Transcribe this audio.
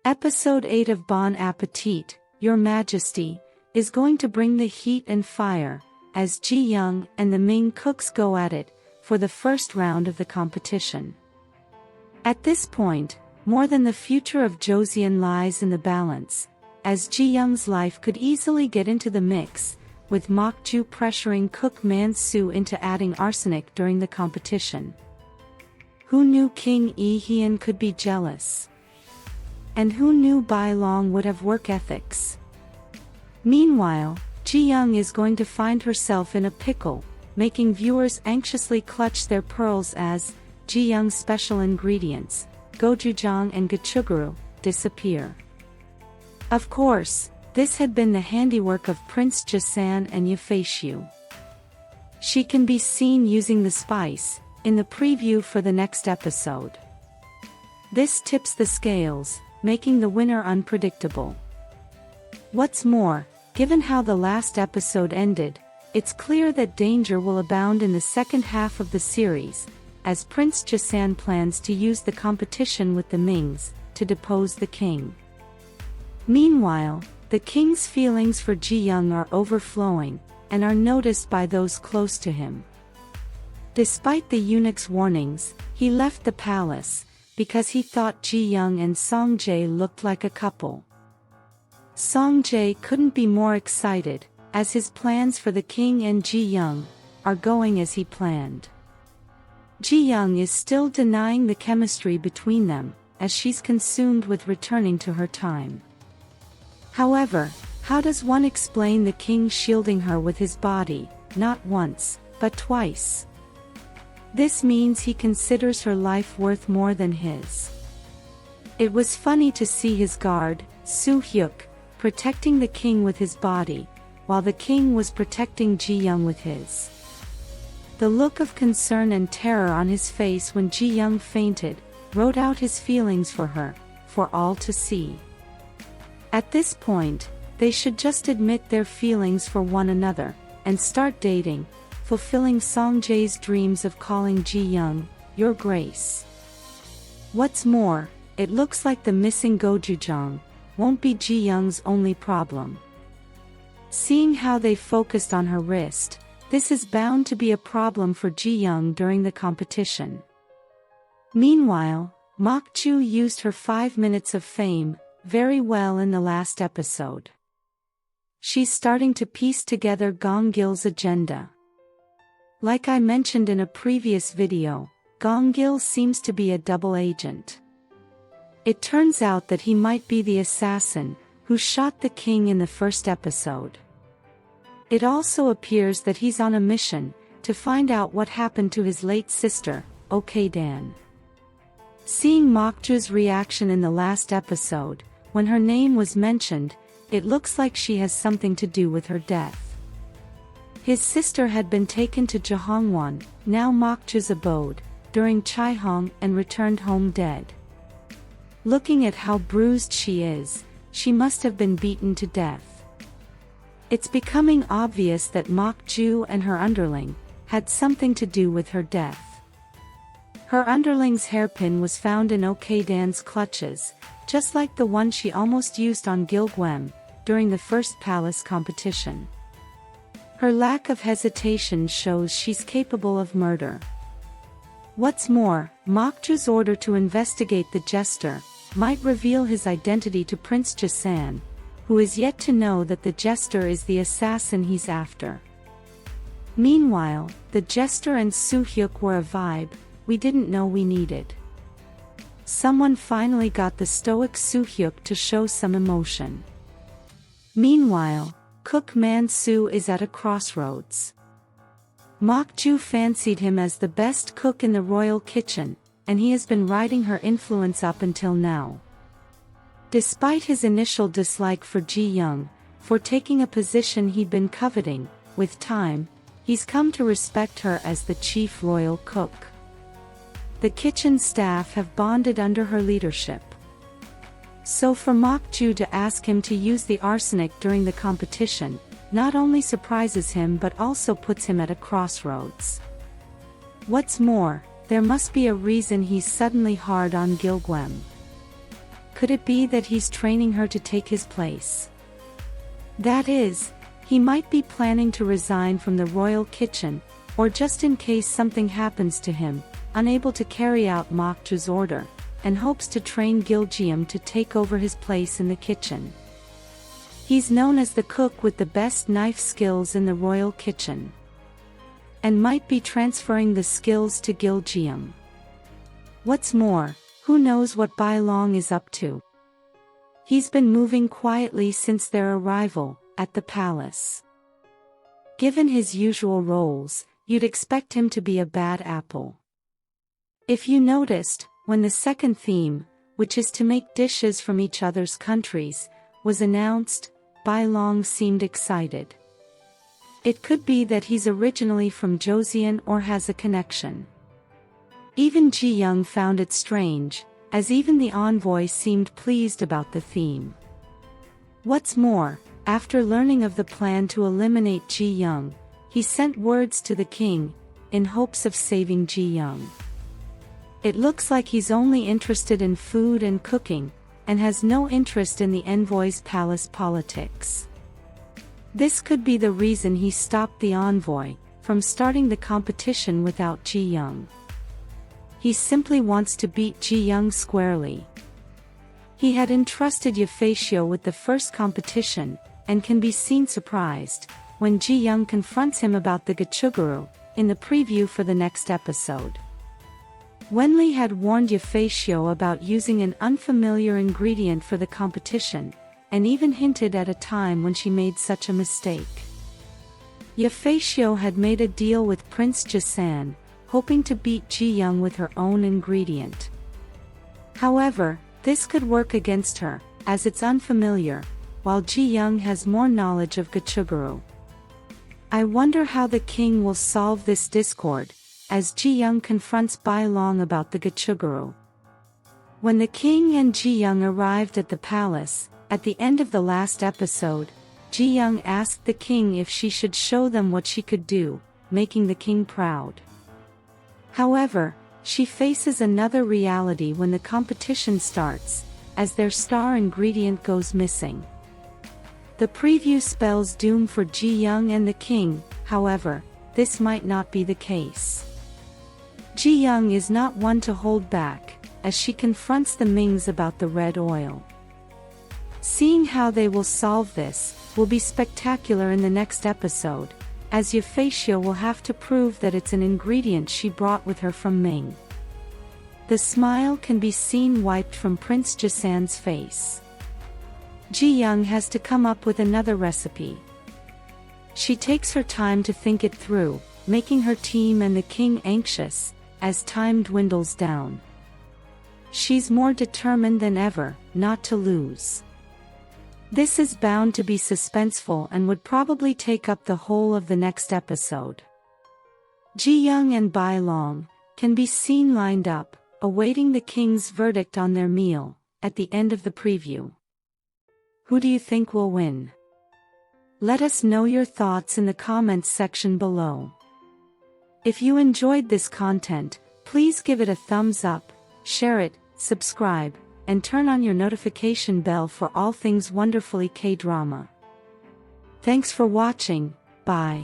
Episode 8 of Bon Appetit, Your Majesty, is going to bring the heat and fire, as JiYoung and the Ming cooks go at it, for the first round of the competition. At this point, more than the future of Joseon lies in the balance, as JiYoung's life could easily get into the mix, with MokJu pressuring cook ManSoo into adding arsenic during the competition. Who knew King YiHeon could be jealous? And who knew Bailong would have work ethics? Meanwhile, JiYoung is going to find herself in a pickle, making viewers anxiously clutch their pearls as JiYoung's special ingredients, gochujang and gochugaru, disappear. Of course, this had been the handiwork of Prince Joseon and YiHeon. She can be seen using the spice in the preview for the next episode. This tips the scales, making the winner unpredictable. What's more, given how the last episode ended, it's clear that danger will abound in the second half of the series, as Prince Joseon plans to use the competition with the Mings to depose the king. Meanwhile, the king's feelings for JiYoung are overflowing, and are noticed by those close to him. Despite the eunuch's warnings, he left the palace, because he thought JiYoung and Chae looked like a couple. Chae couldn't be more excited, as his plans for the king and JiYoung are going as he planned. JiYoung is still denying the chemistry between them, as she's consumed with returning to her time. However, how does one explain the king shielding her with his body, not once, but twice? This means he considers her life worth more than his. It was funny to see his guard, Soo-hyuk, protecting the king with his body, while the king was protecting JiYoung with his. The look of concern and terror on his face when JiYoung fainted, wrote out his feelings for her, for all to see. At this point, they should just admit their feelings for one another, and start dating, fulfilling Chae's dreams of calling JiYoung, Your Grace. What's more, it looks like the missing gochujang won't be JiYoung's only problem. Seeing how they focused on her wrist, this is bound to be a problem for JiYoung during the competition. Meanwhile, MokJu used her 5 minutes of fame very well in the last episode. She's starting to piece together Gong-gil's agenda. Like I mentioned in a previous video, Gong-gil seems to be a double agent. It turns out that he might be the assassin who shot the king in the first episode. It also appears that he's on a mission to find out what happened to his late sister, Dan. Seeing MokJu's reaction in the last episode, when her name was mentioned, it looks like she has something to do with her death. His sister had been taken to Jahongwon, now MokJu's abode, during Chae and returned home dead. Looking at how bruised she is, she must have been beaten to death. It's becoming obvious that MokJu and her underling had something to do with her death. Her underling's hairpin was found in Dan's clutches, just like the one she almost used on Gilgwem during the first palace competition. Her lack of hesitation shows she's capable of murder. What's more, MokJu's order to investigate the jester might reveal his identity to Prince Joseon, who is yet to know that the jester is the assassin he's after. Meanwhile, the jester and Soo-hyuk were a vibe we didn't know we needed. Someone finally got the stoic Soo-hyuk to show some emotion. Meanwhile, cook ManSoo is at a crossroads. MokJu fancied him as the best cook in the royal kitchen, and he has been riding her influence up until now. Despite his initial dislike for JiYoung, for taking a position he'd been coveting, with time, he's come to respect her as the chief royal cook. The kitchen staff have bonded under her leadership. So for MokJu to ask him to use the arsenic during the competition, not only surprises him but also puts him at a crossroads. What's more, there must be a reason he's suddenly hard on Gilgwem. Could it be that he's training her to take his place? That is, he might be planning to resign from the royal kitchen, or just in case something happens to him, unable to carry out MokJu's order, and hopes to train Giljeom to take over his place in the kitchen. He's known as the cook with the best knife skills in the royal kitchen, and might be transferring the skills to Giljeom. What's more, who knows what Bailong is up to? He's been moving quietly since their arrival at the palace. Given his usual roles, you'd expect him to be a bad apple. If you noticed, when the second theme, which is to make dishes from each other's countries, was announced, Bailong seemed excited. It could be that he's originally from Joseon or has a connection. Even JiYoung found it strange, as even the envoy seemed pleased about the theme. What's more, after learning of the plan to eliminate JiYoung, he sent words to the king, in hopes of saving JiYoung. It looks like he's only interested in food and cooking, and has no interest in the envoy's palace politics. This could be the reason he stopped the envoy from starting the competition without JiYoung. He simply wants to beat JiYoung squarely. He had entrusted YiHeon with the first competition, and can be seen surprised when JiYoung confronts him about the gochugaru in the preview for the next episode. Wenli had warned YiHeon about using an unfamiliar ingredient for the competition, and even hinted at a time when she made such a mistake. YiHeon had made a deal with Prince Joseon, hoping to beat JiYoung with her own ingredient. However, this could work against her, as it's unfamiliar, while JiYoung has more knowledge of gochugaru. I wonder how the king will solve this discord, as JiYoung confronts Bailong about the gochugaru. When the king and JiYoung arrived at the palace, at the end of the last episode, JiYoung asked the king if she should show them what she could do, making the king proud. However, she faces another reality when the competition starts, as their star ingredient goes missing. The preview spells doom for JiYoung and the king. However, this might not be the case. JiYoung is not one to hold back, as she confronts the Mings about the red oil. Seeing how they will solve this will be spectacular in the next episode, as YiHeon will have to prove that it's an ingredient she brought with her from Ming. The smile can be seen wiped from Prince Joseon's face. JiYoung has to come up with another recipe. She takes her time to think it through, making her team and the king anxious, as time dwindles down. She's more determined than ever, not to lose. This is bound to be suspenseful and would probably take up the whole of the next episode. JiYoung and Bailong can be seen lined up, awaiting the king's verdict on their meal, at the end of the preview. Who do you think will win? Let us know your thoughts in the comments section below. If you enjoyed this content, please give it a thumbs up, share it, subscribe, and turn on your notification bell for all things wonderfully K-drama. Thanks for watching, bye.